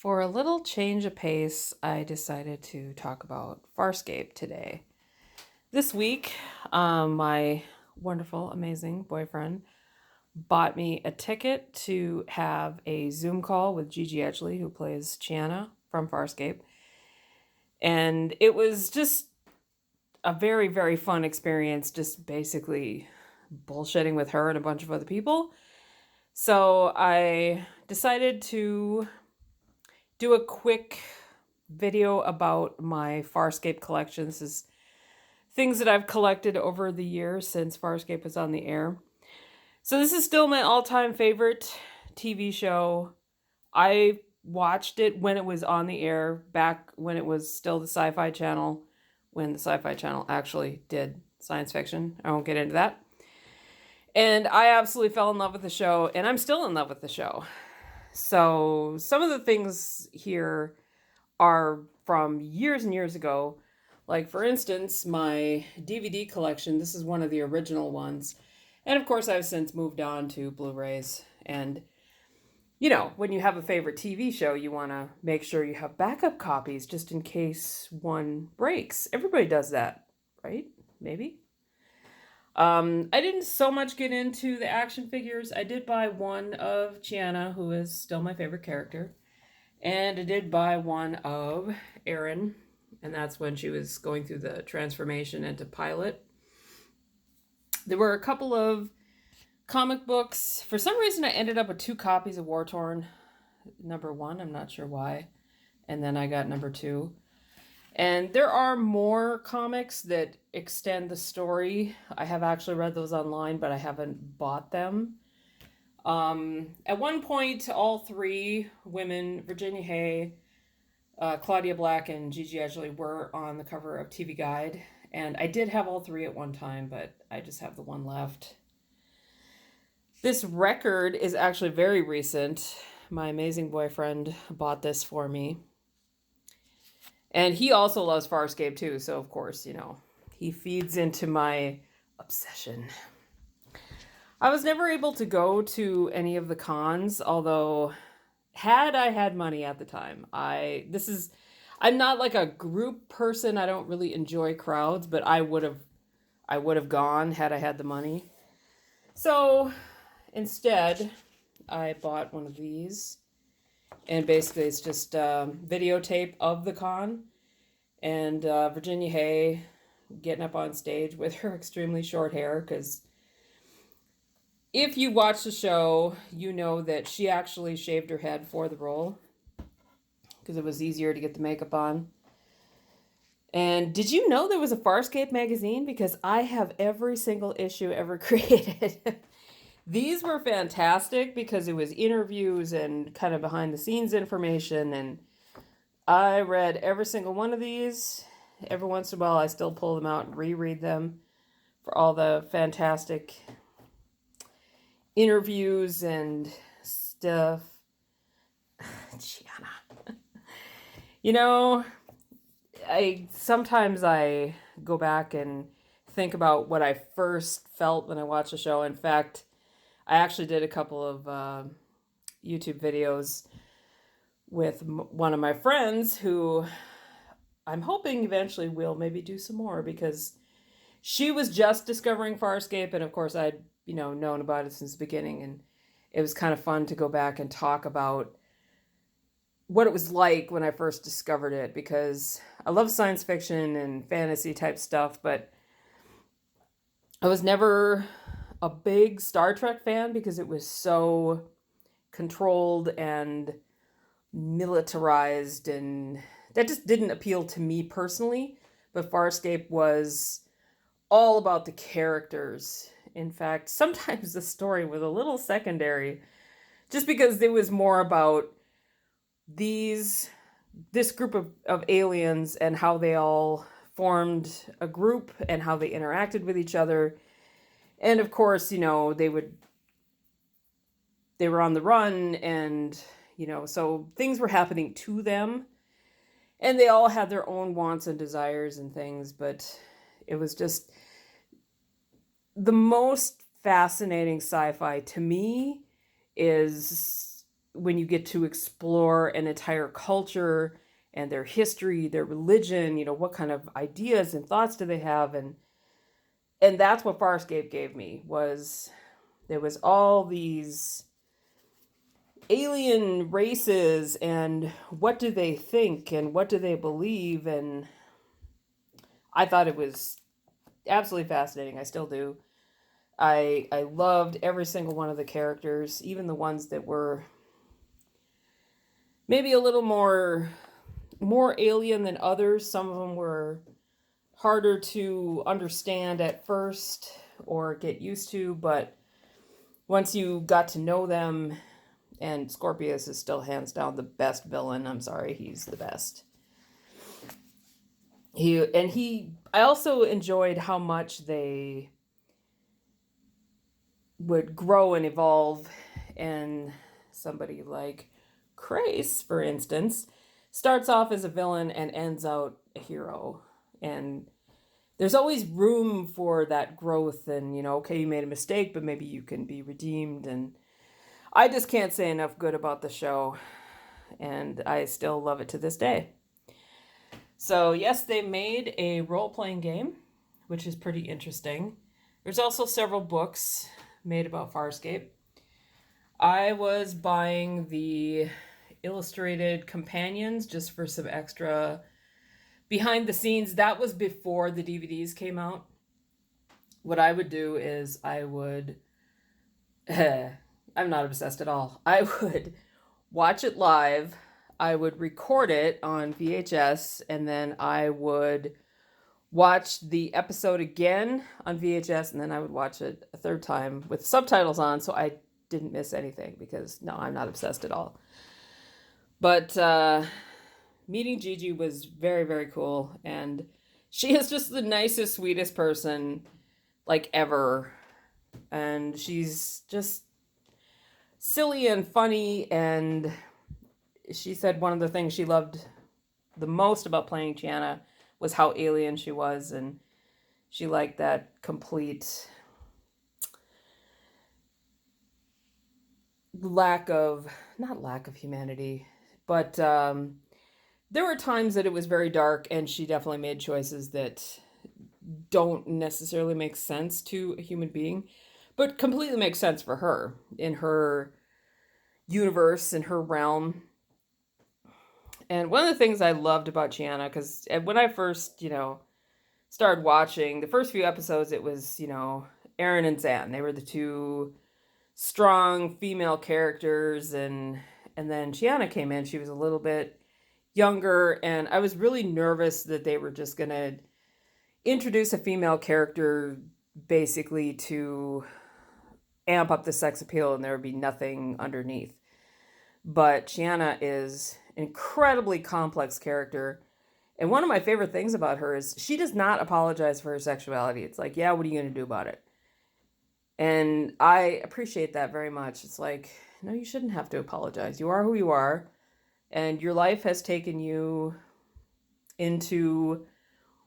For a little change of pace, I decided to talk about Farscape today. This week, my wonderful, amazing boyfriend bought me a ticket to have a Zoom call with Gigi Edgley, who plays Chiana from Farscape. And it was just a very, very fun experience, just basically bullshitting with her and a bunch of other people. So I decided to do a quick video about my Farscape collection. This is things that I've collected over the years since Farscape was on the air. So this is still my all-time favorite TV show. I watched it when it was on the air, back when it was still the Sci-Fi Channel, when the Sci-Fi Channel actually did science fiction. I won't get into that. And I absolutely fell in love with the show, and I'm still in love with the show. So some of the things here are from years and years ago. Like, for instance, my DVD collection. This is one of the original ones. And of course, I've since moved on to Blu-rays. And, when you have a favorite TV show, you want to make sure you have backup copies just in case one breaks. Everybody does that, right? Maybe. I didn't so much get into the action figures. I did buy one of Chiana, who is still my favorite character. And I did buy one of Erin, and that's when she was going through the transformation into pilot. There were a couple of comic books. For some reason, I ended up with 2 copies of War Torn. Number 1, I'm not sure why. And then I got number 2. And there are more comics that extend the story. I have actually read those online, but I haven't bought them. At one point, all 3 women, Virginia Hay, Claudia Black, and Gigi Edgley, were on the cover of TV Guide. And I did have all 3 at one time, but I just have the one left. This record is actually very recent. My amazing boyfriend bought this for me. And he also loves Farscape too, so of course, he feeds into my obsession. I was never able to go to any of the cons, although had I had money at the time. I'm not like a group person. I don't really enjoy crowds, but I would have gone had I had the money. So instead, I bought one of these. And basically, it's just a videotape of the con. And Virginia Hay getting up on stage with her extremely short hair. Because if you watch the show, you know that she actually shaved her head for the role. Because it was easier to get the makeup on. And did you know there was a Farscape magazine? Because I have every single issue ever created. These were fantastic because it was interviews and kind of behind the scenes information, and I read every single one of these. Every once in a while I still pull them out and reread them for all the fantastic interviews and stuff. Gianna. Sometimes I go back and think about what I first felt when I watched the show. In fact, I actually did a couple of YouTube videos with one of my friends who I'm hoping eventually will maybe do some more, because she was just discovering Farscape, and of course I'd known about it since the beginning, and it was kind of fun to go back and talk about what it was like when I first discovered it, because I love science fiction and fantasy type stuff, but I was never a big Star Trek fan because it was so controlled and militarized, and that just didn't appeal to me personally. But Farscape was all about the characters. In fact, sometimes the story was a little secondary just because it was more about this group of aliens and how they all formed a group and how they interacted with each other. And of course, they were on the run, and, so things were happening to them, and they all had their own wants and desires and things, but it was just the most fascinating sci-fi to me is when you get to explore an entire culture and their history, their religion, what kind of ideas and thoughts do they have, and that's what Farscape gave me. Was there was all these alien races, and what do they think and what do they believe, and I thought it was absolutely fascinating. I still do. I loved every single one of the characters, even the ones that were maybe a little more alien than others. Some of them were harder to understand at first or get used to, but once you got to know them, and Scorpius is still hands down the best villain. I'm sorry, he's the best. I also enjoyed how much they would grow and evolve, and somebody like Crace, for instance, starts off as a villain and ends out a hero. And there's always room for that growth, and okay, you made a mistake, but maybe you can be redeemed. And I just can't say enough good about the show, and I still love it to this day. So yes, they made a role-playing game, which is pretty interesting. There's also several books made about Farscape. I was buying the illustrated companions just for some extra behind the scenes. That was before the DVDs came out. What I would do is I'm not obsessed at all. I would watch it live. I would record it on VHS, and then I would watch the episode again on VHS, and then I would watch it a third time with subtitles on, so I didn't miss anything, because no, I'm not obsessed at all. But meeting Gigi was very, very cool, and she is just the nicest, sweetest person like ever, and she's just silly and funny. And she said one of the things she loved the most about playing Chiana was how alien she was, and she liked that complete not lack of humanity, but there were times that it was very dark, and she definitely made choices that don't necessarily make sense to a human being, but completely make sense for her in her universe, in her realm. And one of the things I loved about Chiana, because when I first, started watching the first few episodes, it was, Aaron and Zan. They were the two strong female characters, and then Chiana came in. She was a little bit younger, and I was really nervous that they were just going to introduce a female character basically to amp up the sex appeal, and there would be nothing underneath. But Chiana is an incredibly complex character. And one of my favorite things about her is she does not apologize for her sexuality. It's like, yeah, what are you going to do about it? And I appreciate that very much. It's like, no, you shouldn't have to apologize. You are who you are, and your life has taken you into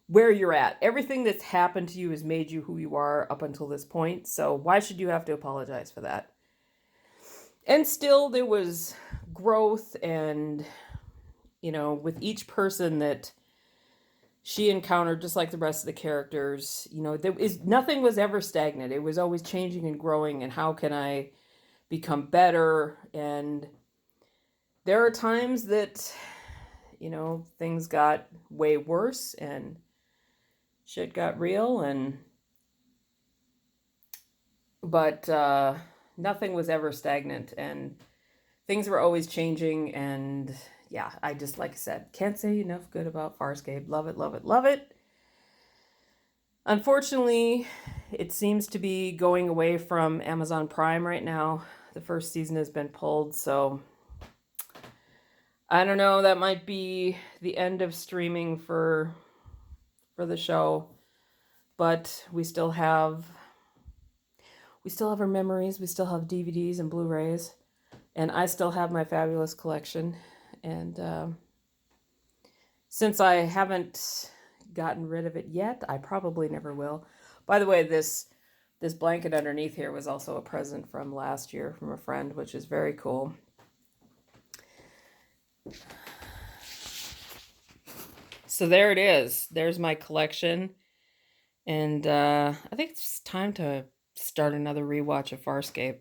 where you're at. Everything that's happened to you has made you who you are up until this point. So why should you have to apologize for that? And still, there was growth, and, with each person that she encountered, just like the rest of the characters, nothing was ever stagnant. It was always changing and growing, and how can I become better? And there are times that, things got way worse, and shit got real, but nothing was ever stagnant, and things were always changing. And yeah, I just, like I said, can't say enough good about Farscape. Love it, love it, love it. Unfortunately, it seems to be going away from Amazon Prime right now. The first season has been pulled, so I don't know, that might be the end of streaming for the show. But we still have our memories. We still have DVDs and Blu-rays, and I still have my fabulous collection. And since I haven't gotten rid of it yet, I probably never will. By the way, this blanket underneath here was also a present from last year from a friend, which is very cool. So there it is. There's my collection. And I think it's time to start another rewatch of Farscape.